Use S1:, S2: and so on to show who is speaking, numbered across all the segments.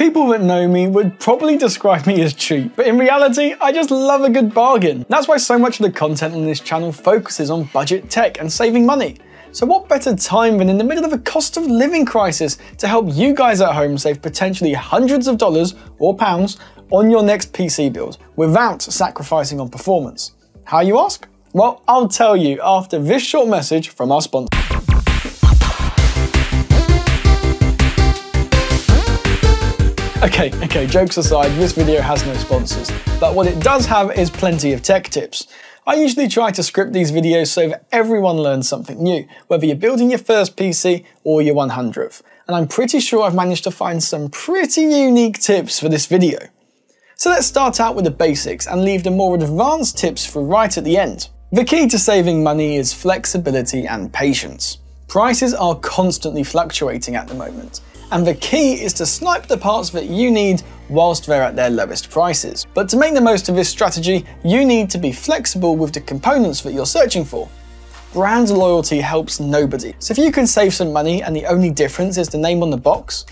S1: People that know me would probably describe me as cheap, but in reality, I just love a good bargain. That's why so much of the content on this channel focuses on budget tech and saving money. So what better time than in the middle of a cost of living crisis to help you guys at home save potentially hundreds of dollars or pounds on your next PC build without sacrificing on performance? How, you ask? Well, I'll tell you after this short message from our sponsor. Okay, jokes aside, this video has no sponsors, but what it does have is plenty of tech tips. I usually try to script these videos so that everyone learns something new, whether you're building your first PC or your 100th, and I'm pretty sure I've managed to find some pretty unique tips for this video. So let's start out with the basics and leave the more advanced tips for right at the end. The key to saving money is flexibility and patience. Prices are constantly fluctuating at the moment, and the key is to snipe the parts that you need whilst they're at their lowest prices. But to make the most of this strategy, you need to be flexible with the components that you're searching for. Brand loyalty helps nobody, so if you can save some money and the only difference is the name on the box,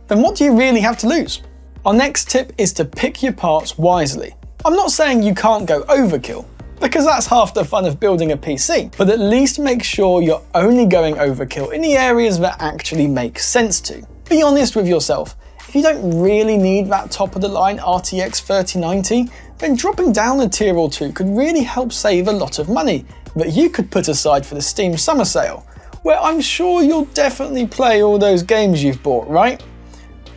S1: then what do you really have to lose? Our next tip is to pick your parts wisely. I'm not saying you can't go overkill, because that's half the fun of building a PC, but at least make sure you're only going overkill in the areas that actually make sense to. Be honest with yourself. If you don't really need that top-of-the-line RTX 3090, then dropping down a tier or two could really help save a lot of money that you could put aside for the Steam summer sale, where I'm sure you'll definitely play all those games you've bought, right?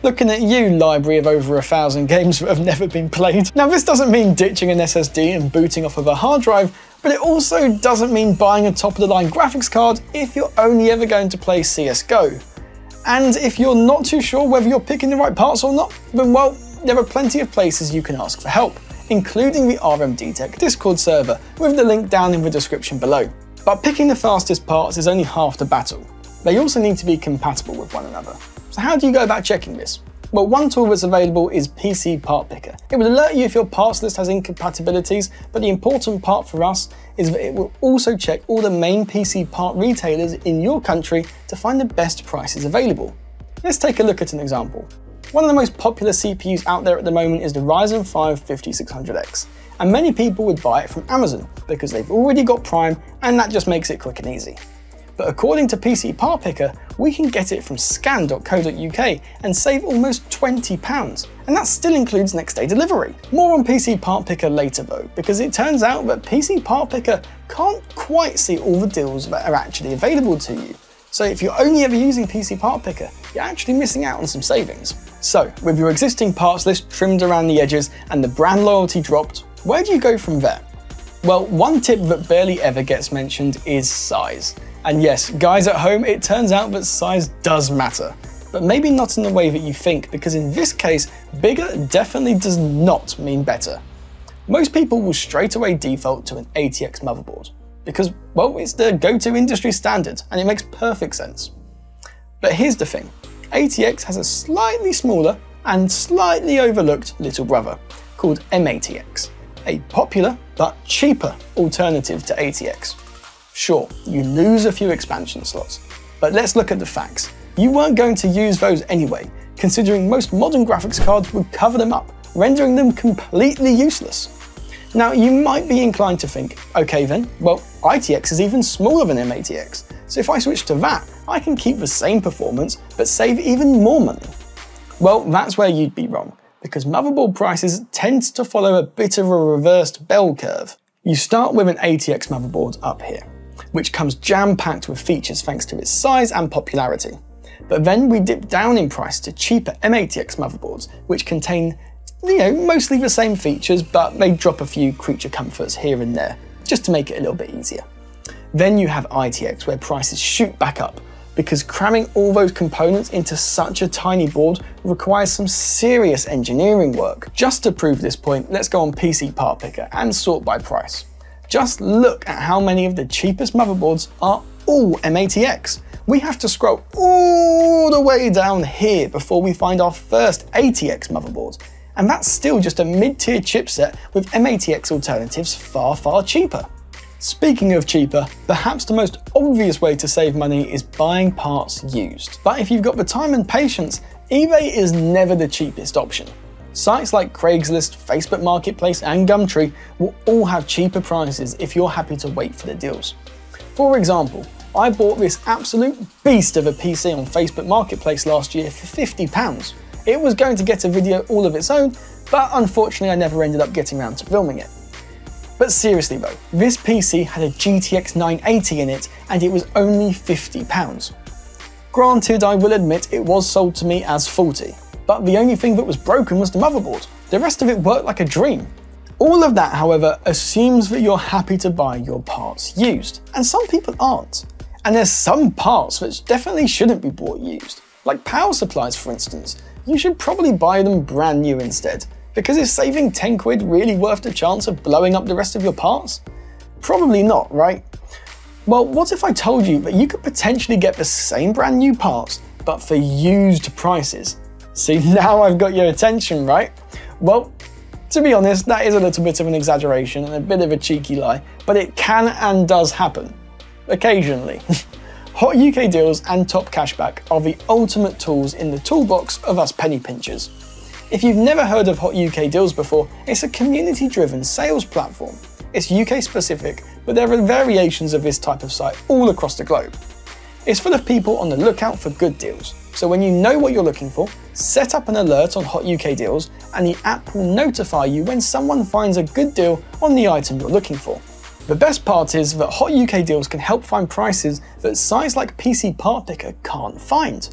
S1: Looking at you, library of over 1,000 games that have never been played. Now, this doesn't mean ditching an SSD and booting off of a hard drive, but it also doesn't mean buying a top-of-the-line graphics card if you're only ever going to play CSGO. And if you're not too sure whether you're picking the right parts or not, then well, there are plenty of places you can ask for help, including the RMDTECH Discord server, with the link down in the description below. But picking the fastest parts is only half the battle. They also need to be compatible with one another. So how do you go about checking this? Well, one tool that's available is PC Part Picker. It will alert you if your parts list has incompatibilities, but the important part for us is that it will also check all the main PC part retailers in your country to find the best prices available. Let's take a look at an example. One of the most popular CPUs out there at the moment is the Ryzen 5 5600X, and many people would buy it from Amazon because they've already got Prime and that just makes it quick and easy. But according to PC Part Picker, we can get it from scan.co.uk and save almost £20, and that still includes next day delivery. More on PC Part Picker later though, because it turns out that PC Part Picker can't quite see all the deals that are actually available to you. So if you're only ever using PC Part Picker, you're actually missing out on some savings. So with your existing parts list trimmed around the edges and the brand loyalty dropped, where do you go from there? Well, one tip that barely ever gets mentioned is size. And yes, guys at home, it turns out that size does matter, but maybe not in the way that you think, because in this case, bigger definitely does not mean better. Most people will straight away default to an ATX motherboard, because, well, it's the go-to industry standard, and it makes perfect sense. But here's the thing, ATX has a slightly smaller and slightly overlooked little brother, called MATX, a popular but cheaper alternative to ATX. Sure, you lose a few expansion slots, but let's look at the facts. You weren't going to use those anyway, considering most modern graphics cards would cover them up, rendering them completely useless. Now, you might be inclined to think, okay then, well, ITX is even smaller than MATX, so if I switch to that, I can keep the same performance, but save even more money. Well, that's where you'd be wrong, because motherboard prices tend to follow a bit of a reversed bell curve. You start with an ATX motherboard up here, which comes jam-packed with features thanks to its size and popularity. But then we dip down in price to cheaper MATX motherboards, which contain, mostly the same features, but they drop a few creature comforts here and there, just to make it a little bit easier. Then you have ITX, where prices shoot back up, because cramming all those components into such a tiny board requires some serious engineering work. Just to prove this point, let's go on PC Part Picker and sort by price. Just look at how many of the cheapest motherboards are all MATX. We have to scroll all the way down here before we find our first ATX motherboard. And that's still just a mid-tier chipset with MATX alternatives far, far cheaper. Speaking of cheaper, perhaps the most obvious way to save money is buying parts used. But if you've got the time and patience, eBay is never the cheapest option. Sites like Craigslist, Facebook Marketplace and Gumtree will all have cheaper prices if you're happy to wait for the deals. For example, I bought this absolute beast of a PC on Facebook Marketplace last year for £50. It was going to get a video all of its own, but unfortunately I never ended up getting around to filming it. But seriously though, this PC had a GTX 980 in it and it was only £50. Granted, I will admit it was sold to me as faulty, but the only thing that was broken was the motherboard. The rest of it worked like a dream. All of that, however, assumes that you're happy to buy your parts used, and some people aren't. And there's some parts that definitely shouldn't be bought used. Like power supplies, for instance. You should probably buy them brand new instead, because is saving 10 quid really worth the chance of blowing up the rest of your parts? Probably not, right? Well, what if I told you that you could potentially get the same brand new parts, but for used prices? See, now I've got your attention, right? Well, to be honest, that is a little bit of an exaggeration and a bit of a cheeky lie, but it can and does happen. Occasionally. Hot UK Deals and TOPCASHBACK are the ultimate tools in the toolbox of us penny pinchers. If you've never heard of Hot UK Deals before, it's a community-driven sales platform. It's UK specific, but there are variations of this type of site all across the globe. It's full of people on the lookout for good deals. So when you know what you're looking for, set up an alert on Hot UK Deals and the app will notify you when someone finds a good deal on the item you're looking for. The best part is that Hot UK Deals can help find prices that sites like PC Part Picker can't find.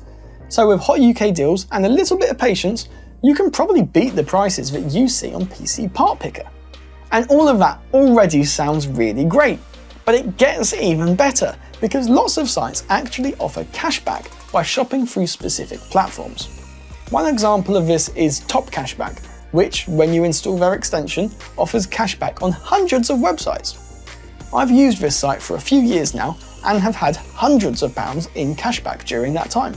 S1: So with Hot UK Deals and a little bit of patience, you can probably beat the prices that you see on PC Part Picker. And all of that already sounds really great, but it gets even better because lots of sites actually offer cashback by shopping through specific platforms. One example of this is TOPCASHBACK, which, when you install their extension, offers cashback on hundreds of websites. I've used this site for a few years now and have had hundreds of pounds in cashback during that time.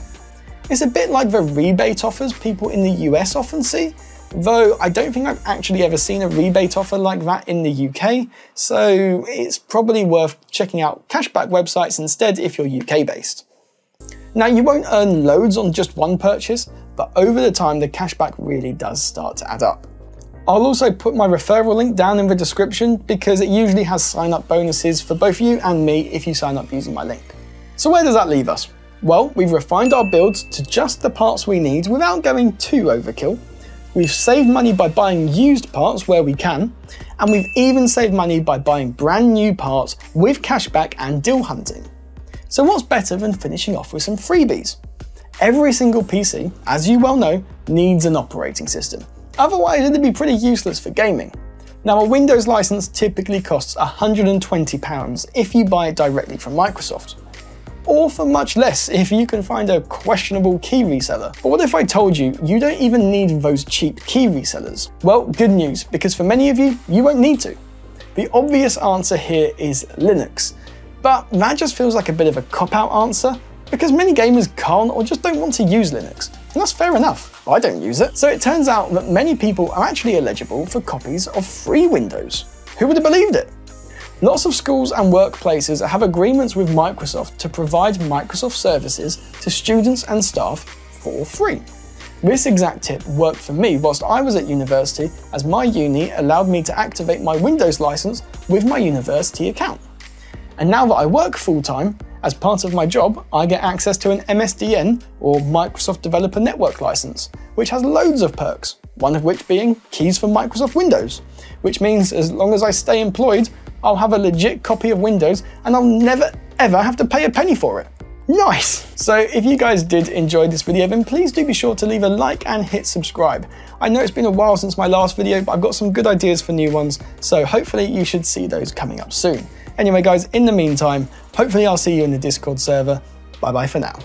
S1: It's a bit like the rebate offers people in the US often see, though I don't think I've actually ever seen a rebate offer like that in the UK, so it's probably worth checking out cashback websites instead if you're UK based. Now, you won't earn loads on just one purchase, but over the time the cashback really does start to add up. I'll also put my referral link down in the description because it usually has sign-up bonuses for both you and me if you sign up using my link. So where does that leave us? Well, we've refined our builds to just the parts we need without going too overkill. We've saved money by buying used parts where we can, and we've even saved money by buying brand new parts with cashback and deal hunting. So what's better than finishing off with some freebies? Every single PC, as you well know, needs an operating system. Otherwise it'd be pretty useless for gaming. Now, a Windows license typically costs £120 if you buy it directly from Microsoft. Or for much less if you can find a questionable key reseller. But what if I told you you don't even need those cheap key resellers? Well, good news, because for many of you, you won't need to. The obvious answer here is Linux. But that just feels like a bit of a cop-out answer, because many gamers can't or just don't want to use Linux. And that's fair enough. I don't use it. So it turns out that many people are actually eligible for copies of free Windows. Who would have believed it? Lots of schools and workplaces have agreements with Microsoft to provide Microsoft services to students and staff for free. This exact tip worked for me whilst I was at university, as my uni allowed me to activate my Windows license with my university account. And now that I work full-time, as part of my job, I get access to an MSDN, or Microsoft Developer Network license, which has loads of perks, one of which being keys for Microsoft Windows, which means as long as I stay employed, I'll have a legit copy of Windows and I'll never ever have to pay a penny for it. Nice! So if you guys did enjoy this video, then please do be sure to leave a like and hit subscribe. I know it's been a while since my last video, but I've got some good ideas for new ones, so hopefully you should see those coming up soon. Anyway guys, in the meantime, hopefully I'll see you in the Discord server. Bye bye for now.